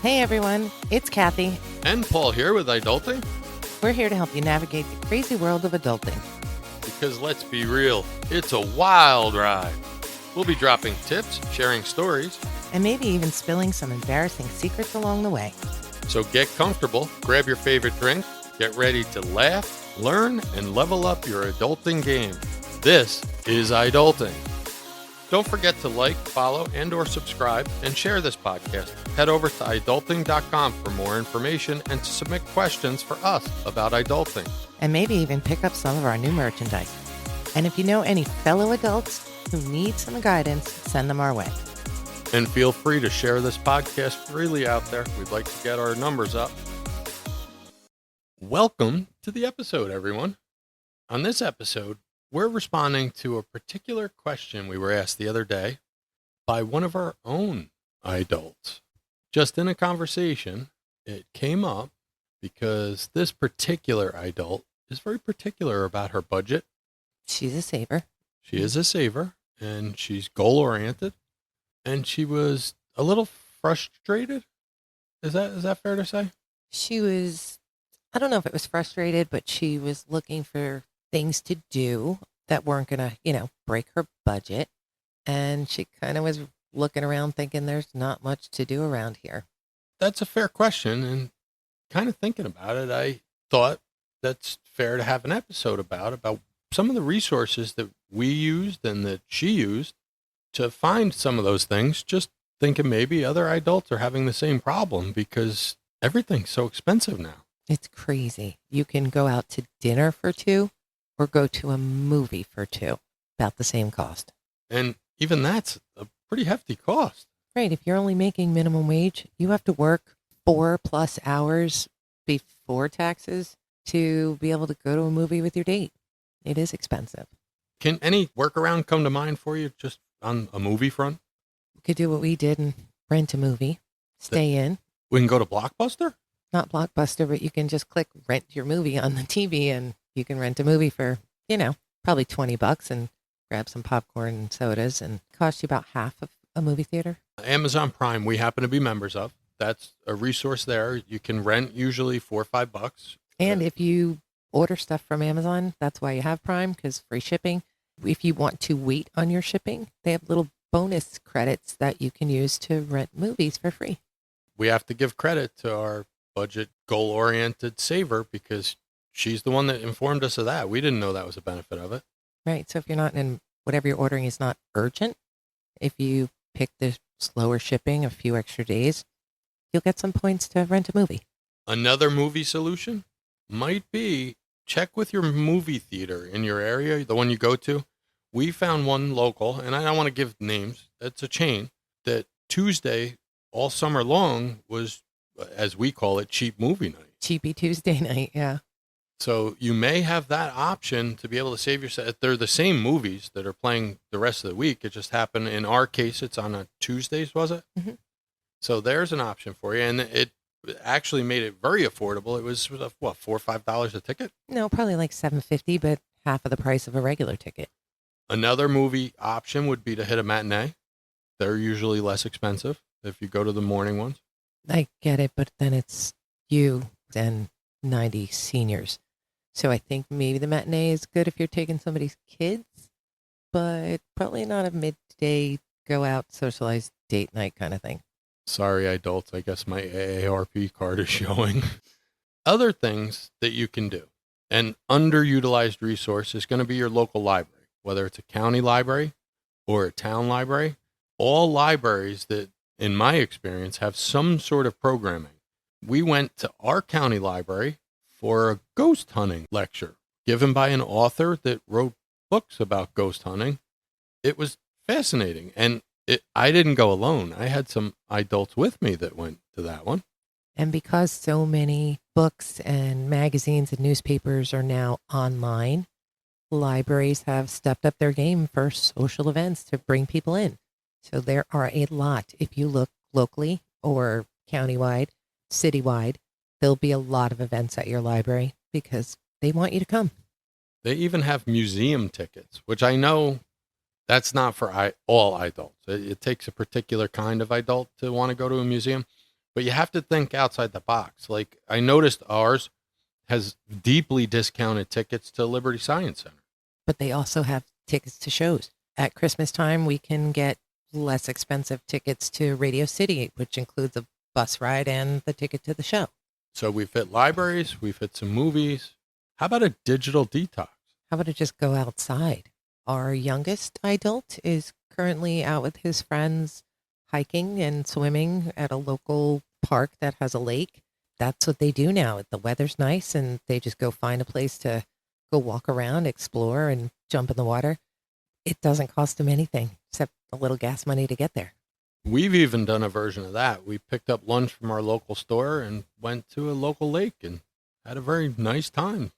Hey everyone, it's Kathy. And Paul here with iDulting. We're here to help you navigate the crazy world of adulting. Because let's be real, it's a wild ride. We'll be dropping tips, sharing stories, And maybe even spilling some embarrassing secrets along the way. so get comfortable, grab your favorite drink, get ready to laugh, learn, and level up your adulting game. This is iDulting. Don't forget to like, follow, and or subscribe, and share this podcast. Head over to iDulting.com for more information and to submit questions for us about iDulting. And maybe even pick up some of our new merchandise. And if you know any fellow adults who need some guidance, send them our way. And feel free to share this podcast freely out there. We'd like to get our numbers up. Welcome to the episode, everyone. On this episode, we're responding to a particular question we were asked the other day by one of our own iDults. Just in a conversation, it came up because this particular iDult is very particular about her budget. She's a saver. She is a saver, and she's goal-oriented, and she was a little frustrated. Is that fair to say? She was, I don't know if it was frustrated, but she was looking for things to do that weren't going to, break her budget. And she kind of was looking around thinking there's not much to do around here. That's a fair question, and kind of thinking about it, I thought that's fair to have an episode about some of the resources that we used and that she used to find some of those things, just thinking maybe other adults are having the same problem because everything's so expensive now. It's crazy. You can go out to dinner for $2 or go to a movie for $2, about the same cost. And even that's a pretty hefty cost. Right. If you're only making minimum wage, you have to work 4+ hours before taxes to be able to go to a movie with your date. It is expensive. Can any workaround come to mind for you just on a movie front? We could do what we did and rent a movie, stay in. We can go to Blockbuster? Not Blockbuster, but you can just click rent your movie on the TV and you can rent a movie for, probably $20 and grab some popcorn and sodas and cost you about half of a movie theater. Amazon Prime, we happen to be members of. That's a resource there. You can rent usually $4 or $5. And if you order stuff from Amazon, that's why you have Prime, because free shipping. If you want to wait on your shipping, they have little bonus credits that you can use to rent movies for free. We have to give credit to our budget goal-oriented saver because she's the one that informed us of that. We didn't know that was a benefit of it. Right. So if you're not in, whatever you're ordering is not urgent, if you pick the slower shipping, a few extra days, you'll get some points to rent a movie. Another movie solution might be check with your movie theater in your area, the one you go to. We found one local, and I don't want to give names. It's a chain that Tuesday all summer long was, as we call it, cheap movie night. Cheapy Tuesday night, yeah. So you may have that option to be able to save yourself. They're the same movies that are playing the rest of the week. It just happened, in our case, it's on a Tuesdays, was it? Mm-hmm. So there's an option for you. And it actually made it very affordable. It was, what, $4 or $5 a ticket? No, probably like $7.50, but half of the price of a regular ticket. Another movie option would be to hit a matinee. They're usually less expensive if you go to the morning ones. I get it, but then it's you and 90 seniors. So I think maybe the matinee is good if you're taking somebody's kids, but probably not a midday go out, socialize, date night kind of thing. Sorry, adults. I guess my AARP card is showing. Other things that you can do. An underutilized resource is going to be your local library, whether it's a county library or a town library. All libraries that, in my experience, have some sort of programming. We went to our county library for a ghost hunting lecture given by an author that wrote books about ghost hunting. It was fascinating. And I didn't go alone. I had some adults with me that went to that one. And because so many books and magazines and newspapers are now online, libraries have stepped up their game for social events to bring people in. So there are a lot. If you look locally or countywide, citywide, there'll be a lot of events at your library because they want you to come. They even have museum tickets, which I know that's not for all adults. It takes a particular kind of adult to want to go to a museum. But you have to think outside the box. Like I noticed ours has deeply discounted tickets to Liberty Science Center. But they also have tickets to shows. At Christmas time, we can get less expensive tickets to Radio City, which includes a bus ride and the ticket to the show. So we fit libraries, we fit some movies. How about a digital detox? How about to just go outside? Our youngest adult is currently out with his friends hiking and swimming at a local park that has a lake. That's what they do now. The weather's nice and they just go find a place to go walk around, explore, and jump in the water. It doesn't cost them anything except a little gas money to get there. We've even done a version of that. We picked up lunch from our local store and went to a local lake and had a very nice time.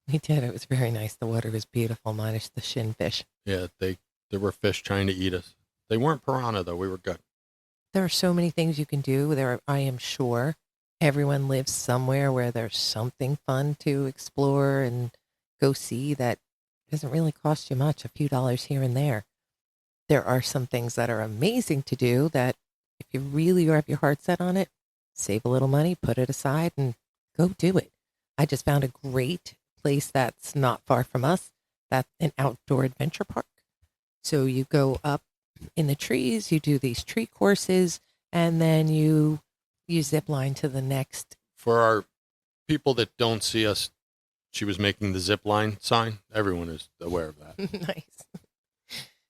We did. It was very nice. The water was beautiful, minus the shin fish. Yeah, there were fish trying to eat us. They weren't piranha, though. We were good. There are so many things you can do. I am sure everyone lives somewhere where there's something fun to explore and go see that doesn't really cost you much, a few dollars here and there. There are some things that are amazing to do that if you really have your heart set on it, save a little money, put it aside, and go do it. I just found a great place that's not far from us. That's an outdoor adventure park. So you go up in the trees, you do these tree courses, and then you zip line to the next. For our people that don't see us, she was making the zip line sign. Everyone is aware of that. Nice.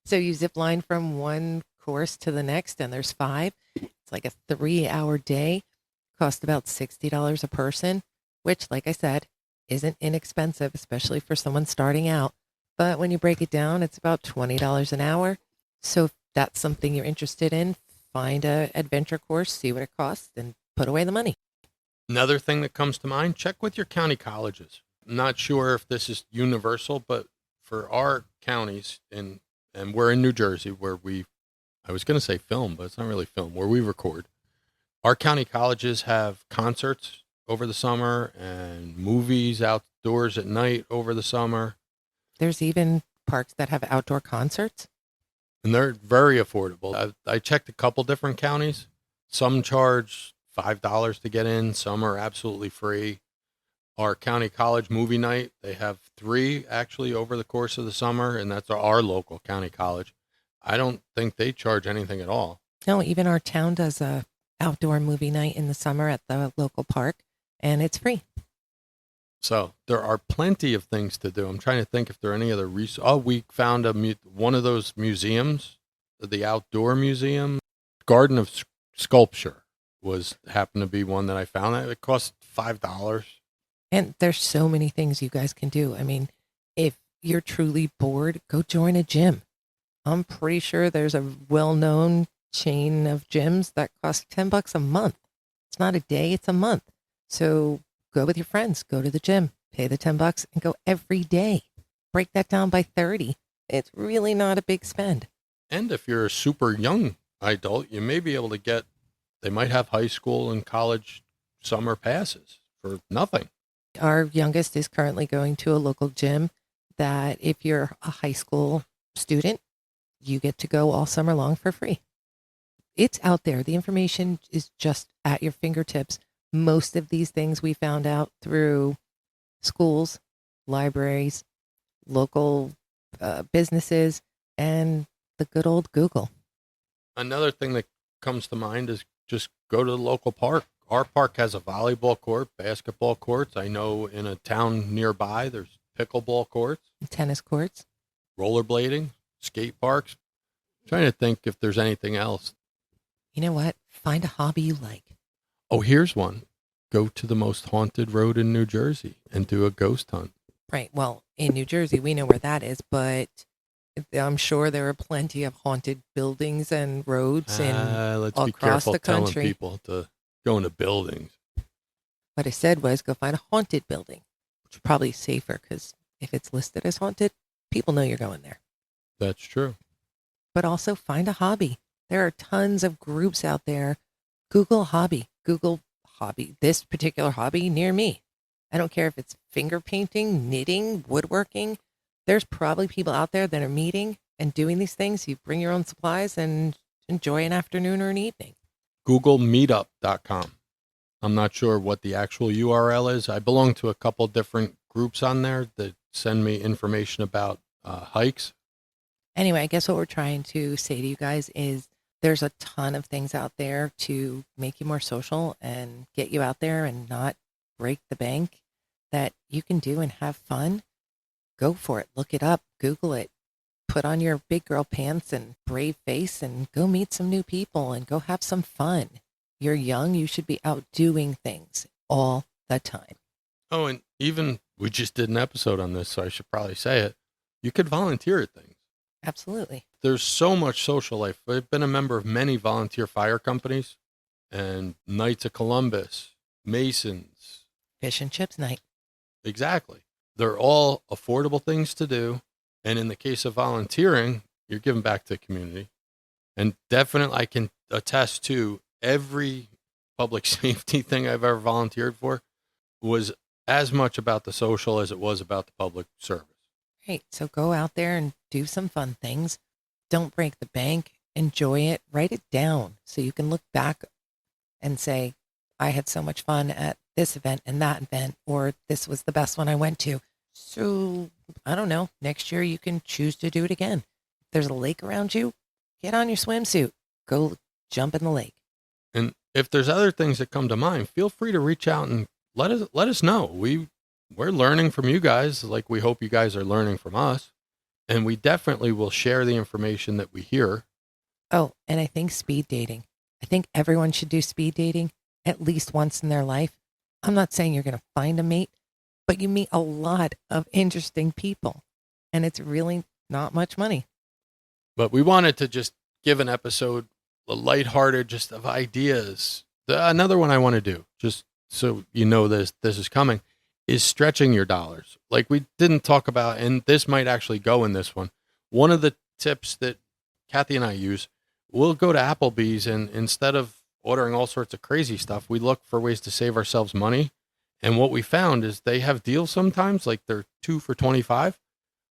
So you zip line from one course to the next, and there's 5. It's like a 3-hour day. Cost about $60 a person, which, like I said, isn't inexpensive, especially for someone starting out. But when you break it down, it's about $20 an hour. So if that's something you're interested in, find a adventure course, see what it costs, and put away the money. Another thing that comes to mind, check with your county colleges. I'm not sure if this is universal, but for our counties, and we're in New Jersey where I was going to say film, but it's not really film, where we record. Our county colleges have concerts over the summer and movies outdoors at night over the summer. There's even parks that have outdoor concerts. And they're very affordable. I checked a couple different counties. Some charge $5 to get in. Some are absolutely free. Our county college movie night, they have 3 actually over the course of the summer, and that's our local county college. I don't think they charge anything at all. No, even our town does a outdoor movie night in the summer at the local park, and it's free. So there are plenty of things to do. I'm trying to think if there are any other resources. Oh, we found one of those museums, the outdoor museum, Garden of Sculpture happened to be one that I found. It cost $5. And there's so many things you guys can do. I mean, if you're truly bored, go join a gym. I'm pretty sure there's a well-known chain of gyms that cost $10 a month. It's not a day, it's a month. So go with your friends, go to the gym, pay the $10 and go every day. Break that down by 30. It's really not a big spend. And if you're a super young adult, you may be able to they might have high school and college summer passes for nothing. Our youngest is currently going to a local gym that if you're a high school student, you get to go all summer long for free. It's out there. The information is just at your fingertips. Most of these things we found out through schools, libraries, local businesses, and the good old Google. Another thing that comes to mind is just go to the local park. Our park has a volleyball court, basketball courts. I know in a town nearby, there's pickleball courts, tennis courts, rollerblading, skate parks. I'm trying to think if there's anything else. You know what? Find a hobby you like. Oh, here's one. Go to the most haunted road in New Jersey and do a ghost hunt. Right. Well, in New Jersey, we know where that is, but I'm sure there are plenty of haunted buildings and roads let's all be across careful the country. telling people to go into buildings. What I said was go find a haunted building, which is probably safer because if it's listed as haunted, people know you're going there. That's true. But also find a hobby. There are tons of groups out there. Google hobby. Google hobby. This particular hobby near me. I don't care if it's finger painting, knitting, woodworking. There's probably people out there that are meeting and doing these things. You bring your own supplies and enjoy an afternoon or an evening. Google meetup.com. I'm not sure what the actual URL is. I belong to a couple different groups on there that send me information about hikes. Anyway, I guess what we're trying to say to you guys is there's a ton of things out there to make you more social and get you out there and not break the bank that you can do and have fun. Go for it. Look it up. Google it. Put on your big girl pants and brave face and go meet some new people and go have some fun. You're young. You should be out doing things all the time. Oh, and even we just did an episode on this, so I should probably say it. You could volunteer at things. Absolutely. There's so much social life. I've been a member of many volunteer fire companies and Knights of Columbus, Masons. Fish and chips night. Exactly. They're all affordable things to do. And in the case of volunteering, you're giving back to the community. And definitely, I can attest to every public safety thing I've ever volunteered for was as much about the social as it was about the public service. Great. So go out there and do some fun things. Don't break the bank. Enjoy it. Write it down so you can look back and say, I had so much fun at this event and that event, or this was the best one I went to. So I don't know. Next year you can choose to do it again. If there's a lake around you, get on your swimsuit. Go jump in the lake. And if there's other things that come to mind, feel free to reach out and let us know. We're learning from you guys, like we hope you guys are learning from us. And we definitely will share the information that we hear. Oh, and I think speed dating. I think everyone should do speed dating at least once in their life. I'm not saying you're going to find a mate, but you meet a lot of interesting people, and it's really not much money. But we wanted to just give an episode, a lighthearted, just of ideas. Another one I want to do, just so you know this is coming, is stretching your dollars. Like we didn't talk about, and this might actually go in this one. One of the tips that Kathy and I use, we'll go to Applebee's, and instead of ordering all sorts of crazy stuff, we look for ways to save ourselves money. And what we found is they have deals sometimes, like they're 2 for $25.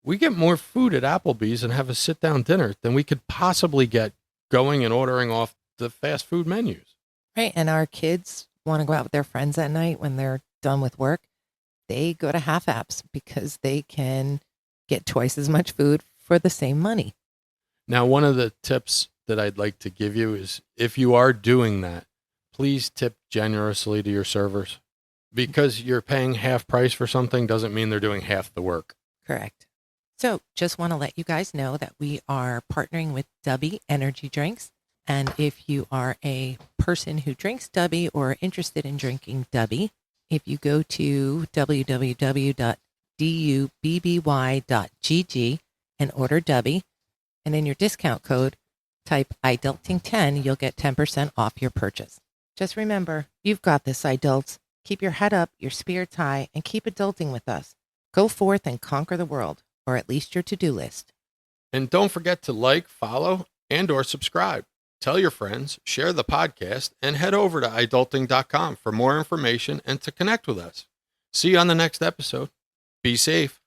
We get more food at Applebee's and have a sit-down dinner than we could possibly get going and ordering off the fast food menus. Right. And our kids want to go out with their friends at night when they're done with work. They go to half apps because they can get twice as much food for the same money. Now, one of the tips that I'd like to give you is if you are doing that, please tip generously to your servers. Because you're paying half price for something doesn't mean they're doing half the work. Correct. So just want to let you guys know that we are partnering with Dubby Energy Drinks. And if you are a person who drinks Dubby or interested in drinking Dubby, if you go to www.dubby.gg and order Dubby, and in your discount code, type iDulting10, you'll get 10% off your purchase. Just remember, you've got this, iDults. Keep your head up, your spirits high, and keep adulting with us. Go forth and conquer the world, or at least your to-do list. And don't forget to like, follow, and or subscribe. Tell your friends, share the podcast, and head over to iDulting.com for more information and to connect with us. See you on the next episode. Be safe.